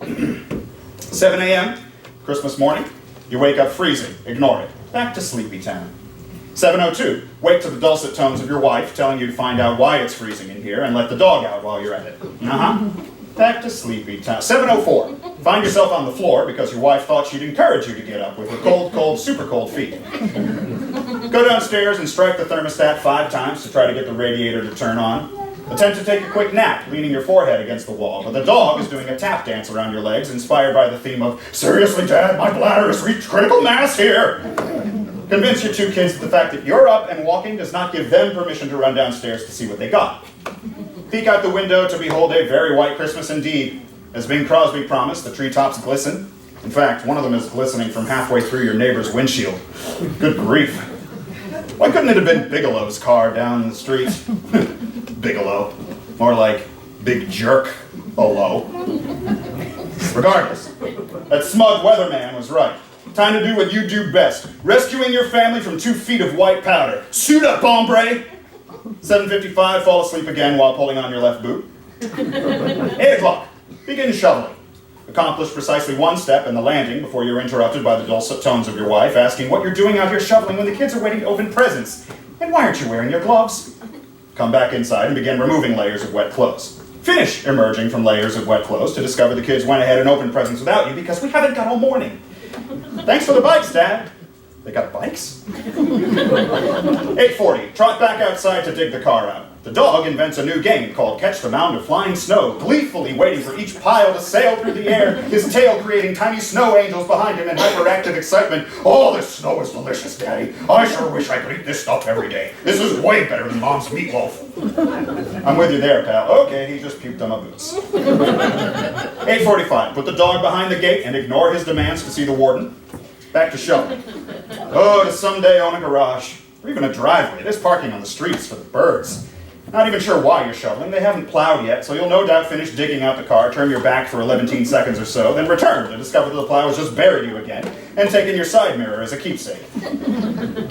7 a.m., Christmas morning, you wake up freezing. Ignore it. Back to Sleepy Town. 7:02, wake to the dulcet tones of your wife telling you to find out why it's freezing in here and let the dog out while you're at it. Back to Sleepy Town. 7:04, find yourself on the floor because your wife thought she'd encourage you to get up with her cold, cold, super cold feet. Go downstairs and strike the thermostat 5 times to try to get the radiator to turn on. Attempt to take a quick nap, leaning your forehead against the wall, but the dog is doing a tap dance around your legs, inspired by the theme of, "Seriously, Dad, my bladder has reached critical mass here." Convince your 2 kids that the fact that you're up and walking does not give them permission to run downstairs to see what they got. Peek out the window to behold a very white Christmas indeed. As Bing Crosby promised, the treetops glisten. In fact, one of them is glistening from halfway through your neighbor's windshield. Good grief. Why couldn't it have been Bigelow's car down in the street? Bigelow. More like Big Jerk-o-low. Regardless, that smug weatherman was right. Time to do what you do best. Rescuing your family from 2 feet of white powder. Suit up, hombre! 7:55, fall asleep again while pulling on your left boot. 8 o'clock, begin shoveling. Accomplish precisely 1 step in the landing before you're interrupted by the dulcet tones of your wife asking what you're doing out here shoveling when the kids are waiting to open presents. And why aren't you wearing your gloves? Come back inside and begin removing layers of wet clothes. Finish emerging from layers of wet clothes to discover the kids went ahead and opened presents without you because we haven't got all morning. Thanks for the bikes, Dad. They got bikes? 8:40, trot back outside to dig the car out. The dog invents a new game called Catch the Mound of Flying Snow, gleefully waiting for each pile to sail through the air, his tail creating tiny snow angels behind him in hyperactive excitement. "Oh, this snow is delicious, Daddy. I sure wish I could eat this stuff every day. This is way better than Mom's meatloaf." I'm with you there, pal. Okay, he just puked on my boots. 8:45, put the dog behind the gate and ignore his demands to see the warden. Back to shoveling. Oh, to someday own a garage, or even a driveway. There's parking on the streets for the birds. Not even sure why you're shoveling. They haven't plowed yet, so you'll no doubt finish digging out the car, turn your back for 11 seconds or so, then return to discover that the plow has just buried you again, and taken your side mirror as a keepsake.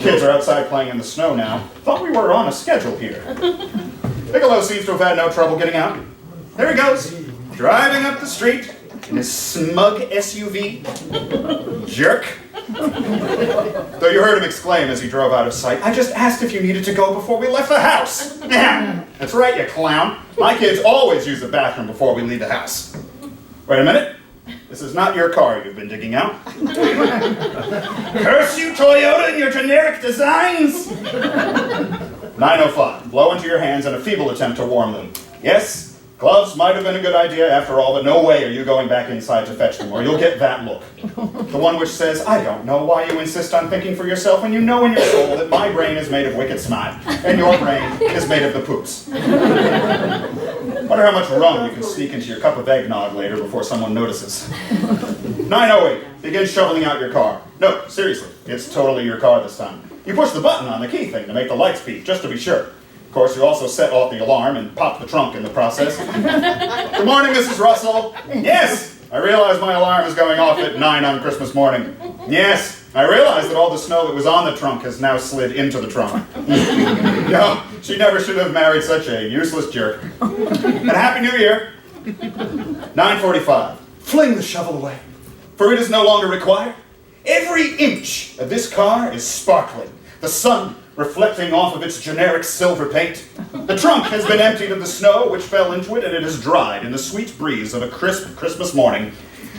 Kids are outside playing in the snow now. Thought we were on a schedule here. Bigelow seems to have had no trouble getting out. There he goes, driving up the street in his smug SUV. Jerk. Though you heard him exclaim as he drove out of sight, "I just asked if you needed to go before we left the house." That's right, you clown. My kids always use the bathroom before we leave the house. Wait a minute. This is not your car you've been digging out. Curse you, Toyota, and your generic designs! 9:05. Blow into your hands in a feeble attempt to warm them. Yes, gloves might have been a good idea after all, but no way are you going back inside to fetch them, or you'll get that look. The one which says, "I don't know why you insist on thinking for yourself when you know in your soul that my brain is made of wicked snot, and your brain is made of the poops." Wonder how much rum you can sneak into your cup of eggnog later before someone notices. 9:08, begin shoveling out your car. No, seriously, it's totally your car this time. You push the button on the key thing to make the lights beep, just to be sure. Of course, you also set off the alarm and pop the trunk in the process. "Good morning, Mrs. Russell." "Yes, I realize my alarm is going off at 9 on Christmas morning." "Yes, I realize that all the snow that was on the trunk has now slid into the trunk." No, she never should have married such a useless jerk. And Happy New Year. 9:45. Fling the shovel away, for it is no longer required. Every inch of this car is sparkling, the sun reflecting off of its generic silver paint. The trunk has been emptied of the snow which fell into it, and it is dried in the sweet breeze of a crisp Christmas morning.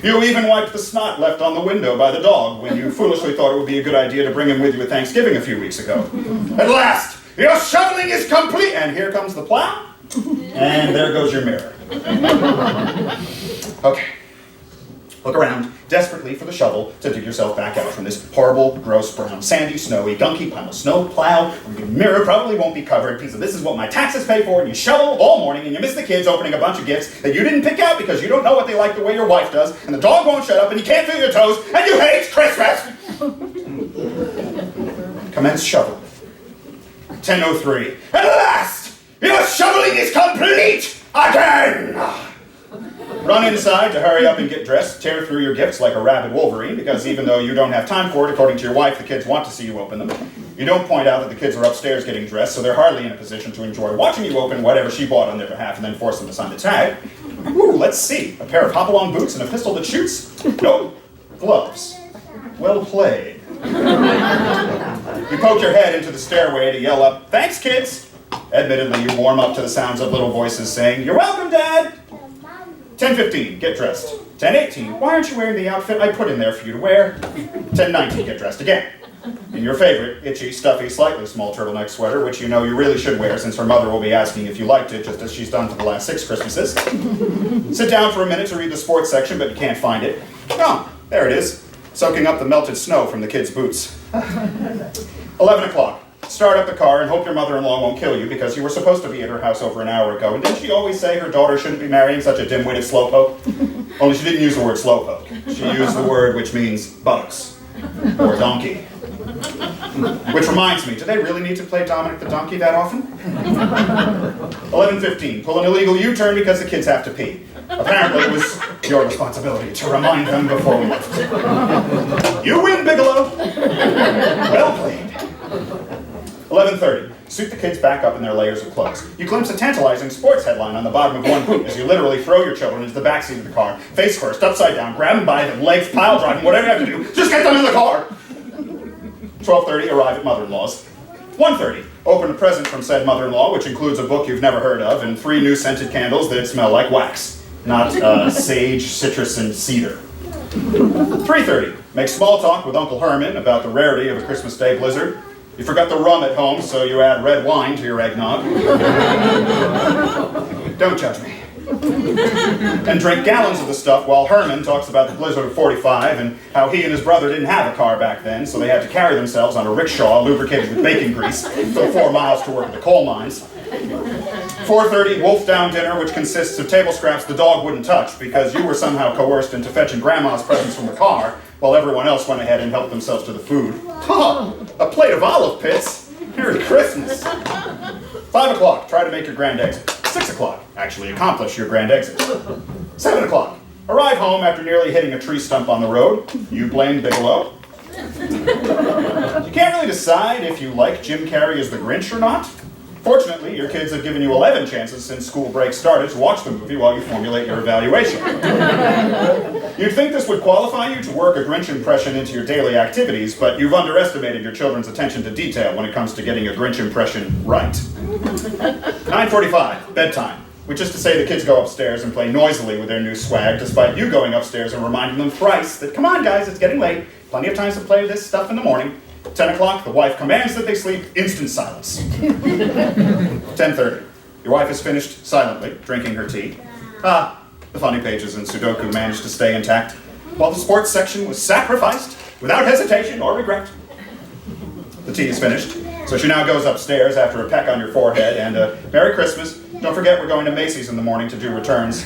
You even wiped the snot left on the window by the dog when you foolishly thought it would be a good idea to bring him with you at Thanksgiving a few weeks ago. At last, your shoveling is complete, and here comes the plow, and there goes your mirror. Okay. Look around desperately for the shovel to dig yourself back out from this horrible, gross, brown, sandy, snowy, gunky pile of snow plow where your mirror probably won't be covered because this is what my taxes pay for, and you shovel all morning and you miss the kids opening a bunch of gifts that you didn't pick out because you don't know what they like the way your wife does, and the dog won't shut up and you can't feel your toes, and you hate Christmas! Commence shoveling. 10:03. At last! Your shoveling is complete again! Run inside to hurry up and get dressed, tear through your gifts like a rabid Wolverine, because even though you don't have time for it, according to your wife, the kids want to see you open them. You don't point out that the kids are upstairs getting dressed, so they're hardly in a position to enjoy watching you open whatever she bought on their behalf and then force them to sign the tag. Ooh, let's see. A pair of hop-along boots and a pistol that shoots? Nope. Gloves. Well played. You poke your head into the stairway to yell up, "Thanks, kids!" Admittedly, you warm up to the sounds of little voices saying, "You're welcome, Dad!" 10:15, get dressed. 10:18, why aren't you wearing the outfit I put in there for you to wear? 10:19, get dressed again. In your favorite, itchy, stuffy, slightly small turtleneck sweater, which you know you really should wear since her mother will be asking if you liked it, just as she's done for the last 6 Christmases. Sit down for a minute to read the sports section, but you can't find it. Oh, there it is, soaking up the melted snow from the kids' boots. 11 o'clock. Start up the car and hope your mother-in-law won't kill you because you were supposed to be at her house over an hour ago. And didn't she always say her daughter shouldn't be marrying such a dim-witted slowpoke? Only she didn't use the word slowpoke. She used the word which means buttocks or donkey. Which reminds me, do they really need to play Dominic the Donkey that often? 11:15, pull an illegal U-turn because the kids have to pee. Apparently it was your responsibility to remind them before we left. You win, Bigelow! Well played. 11:30, suit the kids back up in their layers of clothes. You glimpse a tantalizing sports headline on the bottom of one boot as you literally throw your children into the backseat of the car, face first, upside down, grab them by the legs, pile driving, whatever you have to do, just get them in the car! 12:30, arrive at mother-in-law's. 1:30, open a present from said mother-in-law, which includes a book you've never heard of and 3 new scented candles that smell like wax, not sage, citrus, and cedar. 3:30, make small talk with Uncle Herman about the rarity of a Christmas Day blizzard. You forgot the rum at home, so you add red wine to your eggnog. Don't judge me. And drink gallons of the stuff while Herman talks about the blizzard of 45 and how he and his brother didn't have a car back then, so they had to carry themselves on a rickshaw lubricated with bacon grease for the 4 miles to work at the coal mines. 4:30, wolf down dinner, which consists of table scraps the dog wouldn't touch because you were somehow coerced into fetching Grandma's presents from the car while everyone else went ahead and helped themselves to the food. Oh, a plate of olive pits! Merry Christmas! 5 o'clock, try to make your grand exit. 6 o'clock, actually accomplish your grand exit. 7 o'clock, arrive home after nearly hitting a tree stump on the road. You blame Bigelow. You can't really decide if you like Jim Carrey as the Grinch or not. Fortunately, your kids have given you 11 chances since school break started to watch the movie while you formulate your evaluation. You'd think this would qualify you to work a Grinch impression into your daily activities, but you've underestimated your children's attention to detail when it comes to getting a Grinch impression right. 9:45, bedtime, which is to say the kids go upstairs and play noisily with their new swag, despite you going upstairs and reminding them thrice that, come on guys, it's getting late, plenty of time to play with this stuff in the morning. 10 o'clock, the wife commands that they sleep, instant silence. 10:30, your wife is finished silently drinking her tea. The funny pages in Sudoku managed to stay intact, while the sports section was sacrificed without hesitation or regret. The tea is finished, so she now goes upstairs after a peck on your forehead and Merry Christmas. Don't forget we're going to Macy's in the morning to do returns.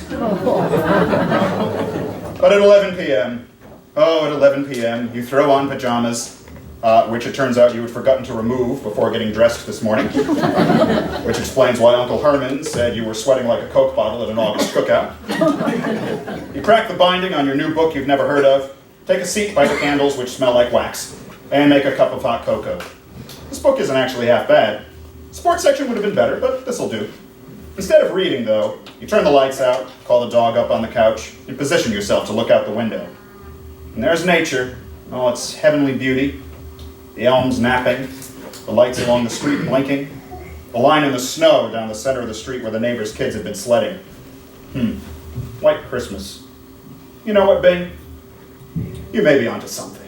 But at 11 p.m., at 11 p.m., you throw on pajamas, which it turns out you had forgotten to remove before getting dressed this morning, which explains why Uncle Herman said you were sweating like a Coke bottle at an August cookout. You crack the binding on your new book you've never heard of, take a seat by the candles which smell like wax, and make a cup of hot cocoa. This book isn't actually half bad. Sports section would have been better, but this'll do. Instead of reading, though, you turn the lights out, call the dog up on the couch, and position yourself to look out the window. And there's nature, all its heavenly beauty. The elms napping, the lights along the street blinking, the line in the snow down the center of the street where the neighbor's kids had been sledding. White Christmas. You know what, Bing? You may be onto something.